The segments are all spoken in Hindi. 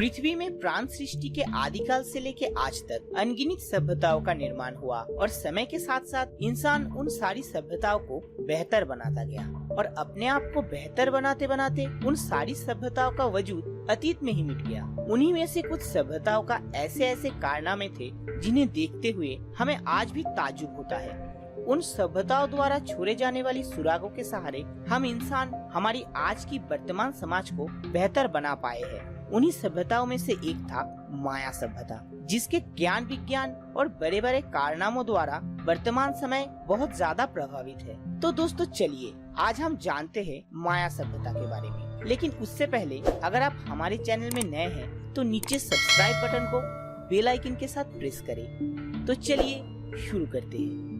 पृथ्वी में प्राण सृष्टि के आदिकाल से लेके आज तक अनगिनत सभ्यताओं का निर्माण हुआ और समय के साथ साथ इंसान उन सारी सभ्यताओं को बेहतर बनाता गया और अपने आप को बेहतर बनाते बनाते उन सारी सभ्यताओं का वजूद अतीत में ही मिट गया। उन्हीं में से कुछ सभ्यताओं का ऐसे ऐसे कारनामे थे जिन्हें देखते हुए हमें आज भी ताज्जुब होता है। उन सभ्यताओं द्वारा छोड़े जाने वाली सुरागों के सहारे हम इंसान हमारी आज की वर्तमान समाज को बेहतर बना पाए हैं। उन्हीं सभ्यताओं में से एक था माया सभ्यता, जिसके ज्ञान विज्ञान और बड़े बड़े कारनामों द्वारा वर्तमान समय बहुत ज्यादा प्रभावित है। तो दोस्तों चलिए आज हम जानते हैं माया सभ्यता के बारे में। लेकिन उससे पहले अगर आप हमारे चैनल में नए हैं तो नीचे सब्सक्राइब बटन को बेल आइकन के साथ प्रेस करें। तो चलिए शुरू करते हैं।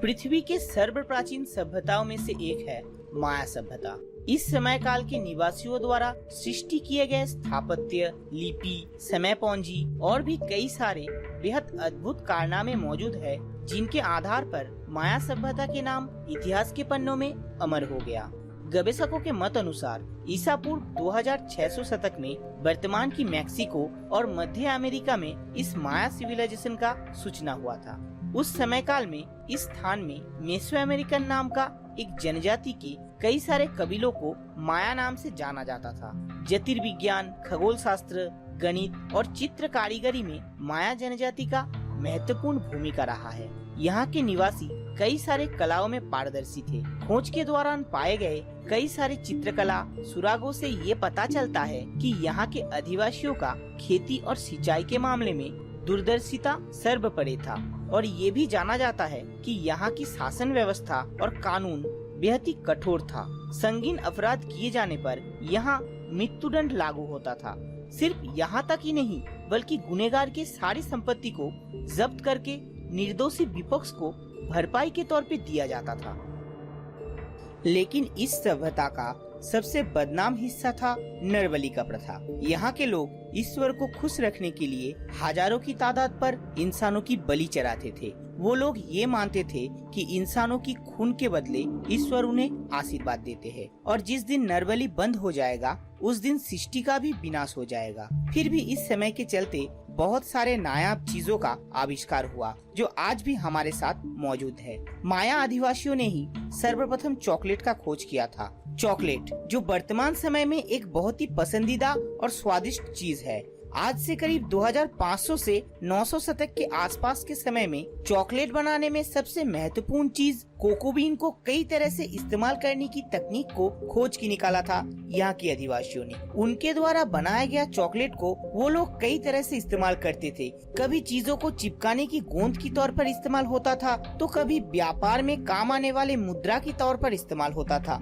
पृथ्वी के सर्वप्राचीन सभ्यताओं में से एक है माया सभ्यता। इस समय काल के निवासियों द्वारा सृष्टि किए गए स्थापत्य, लिपि, समय पौंजी और भी कई सारे बेहद अद्भुत कारनामे मौजूद है, जिनके आधार पर माया सभ्यता के नाम इतिहास के पन्नों में अमर हो गया। गवेषकों के मत अनुसार ईसा पूर्व 2600 शतक में वर्तमान की मैक्सिको और मध्य अमेरिका में इस माया सिविलाइजेशन का सूचना हुआ था। उस समय काल में इस स्थान में मेसो अमेरिकन नाम का एक जनजाति के कई सारे कबीलों को माया नाम से जाना जाता था। ज्योतिर्विज्ञान, खगोल शास्त्र, गणित और चित्र कारीगरी में माया जनजाति का महत्वपूर्ण भूमिका रहा है। यहाँ के निवासी कई सारे कलाओं में पारदर्शी थे। खोज के दौरान पाए गए कई सारे चित्रकला सुरागों से ये पता चलता है कि यहाँ के अधिवासियों का खेती और सिंचाई के मामले में दूरदर्शिता सर्वोपरि था और ये भी जाना जाता है कि यहाँ की शासन व्यवस्था और कानून बेहद ही कठोर था। संगीन अपराध किए जाने पर यहाँ मृत्युदंड लागू होता था। सिर्फ यहाँ तक ही नहीं बल्कि गुनहगार की सारी संपत्ति को जब्त करके निर्दोषी विपक्ष को भरपाई के तौर पे दिया जाता था। लेकिन इस सभ्यता का सबसे बदनाम हिस्सा था नरबलि का प्रथा। यहाँ के लोग ईश्वर को खुश रखने के लिए हजारों की तादाद पर इंसानों की बलि चढ़ाते थे। वो लोग ये मानते थे कि इंसानों की खून के बदले ईश्वर उन्हें आशीर्वाद देते हैं और जिस दिन नरबलि बंद हो जाएगा उस दिन सृष्टि का भी विनाश हो जाएगा। फिर भी इस समय के चलते बहुत सारे नायाब चीजों का आविष्कार हुआ जो आज भी हमारे साथ मौजूद है। माया आदिवासियों ने ही सर्वप्रथम चॉकलेट का खोज किया था। चॉकलेट जो वर्तमान समय में एक बहुत ही पसंदीदा और स्वादिष्ट चीज है। आज से करीब 2500 से 900 शतक के आसपास के समय में चॉकलेट बनाने में सबसे महत्वपूर्ण चीज कोको बीन को कई तरह से इस्तेमाल करने की तकनीक को खोज की निकाला था यहाँ के अधिवासियों ने। उनके द्वारा बनाया गया चॉकलेट को वो लोग कई तरह से इस्तेमाल करते थे। कभी चीजों को चिपकाने की गोंद की तौर पर इस्तेमाल होता था तो कभी व्यापार में काम आने वाले मुद्रा की तौर पर इस्तेमाल होता था।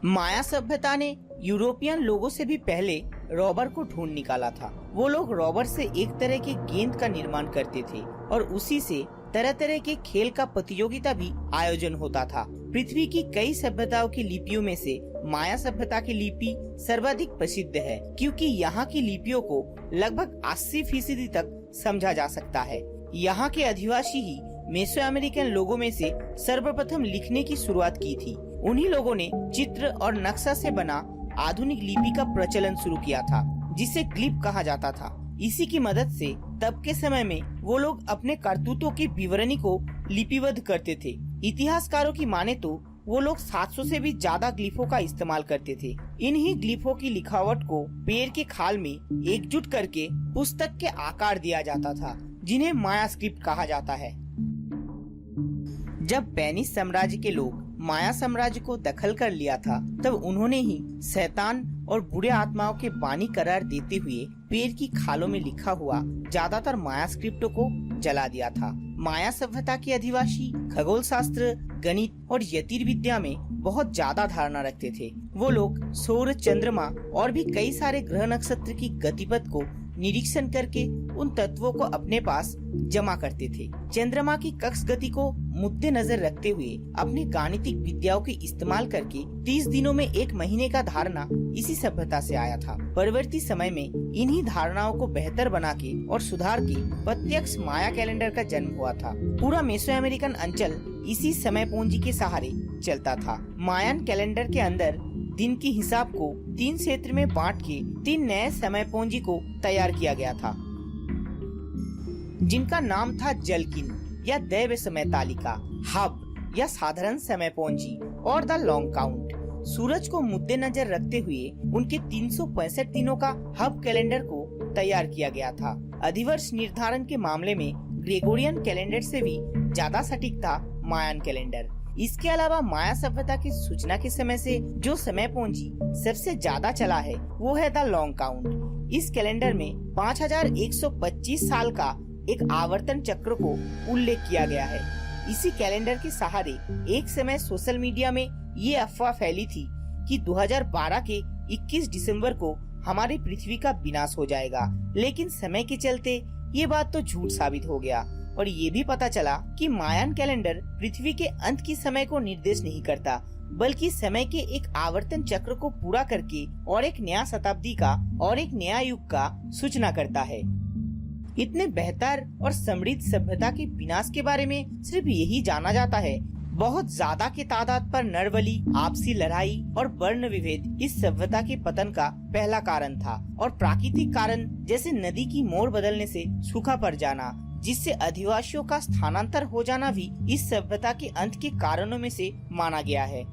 माया सभ्यता ने यूरोपियन लोगों से भी पहले रबर को ढूंढ निकाला था। वो लोग रबर से एक तरह के गेंद का निर्माण करते थे और उसी से तरह तरह के खेल का प्रतियोगिता भी आयोजन होता था। पृथ्वी की कई सभ्यताओं की लिपियों में से माया सभ्यता की लिपि सर्वाधिक प्रसिद्ध है, क्योंकि यहाँ की लिपियों को लगभग 80% तक समझा जा सकता है। यहाँ के अधिवासी ही मेसो अमेरिकन लोगों में से सर्वप्रथम लिखने की शुरुआत की थी। उन्हीं लोगों ने चित्र और नक्शा से बना आधुनिक लिपि का प्रचलन शुरू किया था, जिसे ग्लिप कहा जाता था। इसी की मदद से तब के समय में वो लोग अपने करतूतों की विवरणी को लिपिबद्ध करते थे। इतिहासकारों की माने तो वो लोग 700 से भी ज्यादा ग्लिफों का इस्तेमाल करते थे। इन्हीं ग्लिफों की लिखावट को पेड़ के खाल में एकजुट करके पुस्तक के आकार दिया जाता था, जिन्हें माया स्क्रिप्ट कहा जाता है। जब स्पेनिश साम्राज्य के लोग माया साम्राज्य को दखल कर लिया था तब उन्होंने ही शैतान और बुरे आत्माओं के बानी करार देते हुए पेड़ की खालों में लिखा हुआ ज्यादातर माया स्क्रिप्टों को जला दिया था। माया सभ्यता के अधिवासी खगोल शास्त्र, गणित और ज्योतिर्विद्या में बहुत ज्यादा धारणा रखते थे। वो लोग सूर्य, चंद्रमा और भी कई सारे ग्रह नक्षत्र की गतिपथ को निरीक्षण करके उन तत्वों को अपने पास जमा करते थे। चंद्रमा की कक्ष गति को मद्देनजर रखते हुए अपने गाणितिक विद्याओं के इस्तेमाल करके 30 दिनों में 1 महीने का धारणा इसी सभ्यता से आया था। परवर्ती समय में इन्हीं धारणाओं को बेहतर बना के और सुधार के प्रत्यक्ष माया कैलेंडर का जन्म हुआ था। पूरा मेसो अमेरिकन अंचल इसी समय पूंजी के सहारे चलता था। मायन कैलेंडर के अंदर दिन के हिसाब को 3 क्षेत्र में बांट के 3 नए समय पूंजी को तैयार किया गया था, जिनका नाम था जलकिन या दैव समय तालिका, हब या साधारण समय पूंजी और द लॉन्ग काउंट। सूरज को मद्देनजर रखते हुए उनके 365 दिनों का हब कैलेंडर को तैयार किया गया था। अधिवर्ष निर्धारण के मामले में ग्रेगोरियन कैलेंडर से भी ज्यादा सटीक था मायन कैलेंडर। इसके अलावा माया सभ्यता की सूचना के समय से जो समय पूंजी सबसे ज्यादा चला है वो है द लॉन्ग काउंट। इस कैलेंडर में 5125 साल का एक आवर्तन चक्र को उल्लेख किया गया है। इसी कैलेंडर के सहारे एक समय सोशल मीडिया में ये अफवाह फैली थी कि 2012 के 21 दिसंबर को हमारी पृथ्वी का विनाश हो जाएगा, लेकिन समय के चलते ये बात तो झूठ साबित हो गया और ये भी पता चला कि मायन कैलेंडर पृथ्वी के अंत की समय को निर्देश नहीं करता, बल्कि समय के एक आवर्तन चक्र को पूरा करके और एक नया शताब्दी का और एक नया युग का सूचना करता है। इतने बेहतर और समृद्ध सभ्यता के विनाश के बारे में सिर्फ यही जाना जाता है। बहुत ज्यादा के तादाद पर नरबली, आपसी लड़ाई और वर्ण विभेद इस सभ्यता के पतन का पहला कारण था, और प्राकृतिक कारण जैसे नदी की मोड़ बदलने से सूखा पड़ जाना, जिससे अधिवासियों का स्थानांतर हो जाना भी इस सभ्यता के अंत के कारणों में से माना गया है।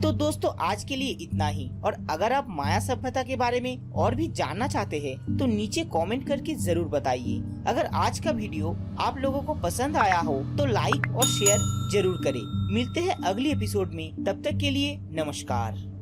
तो दोस्तों आज के लिए इतना ही, और अगर आप माया सभ्यता के बारे में और भी जानना चाहते हैं तो नीचे कमेंट करके जरूर बताइए। अगर आज का वीडियो आप लोगों को पसंद आया हो तो लाइक और शेयर जरूर करें। मिलते हैं अगली एपिसोड में, तब तक के लिए नमस्कार।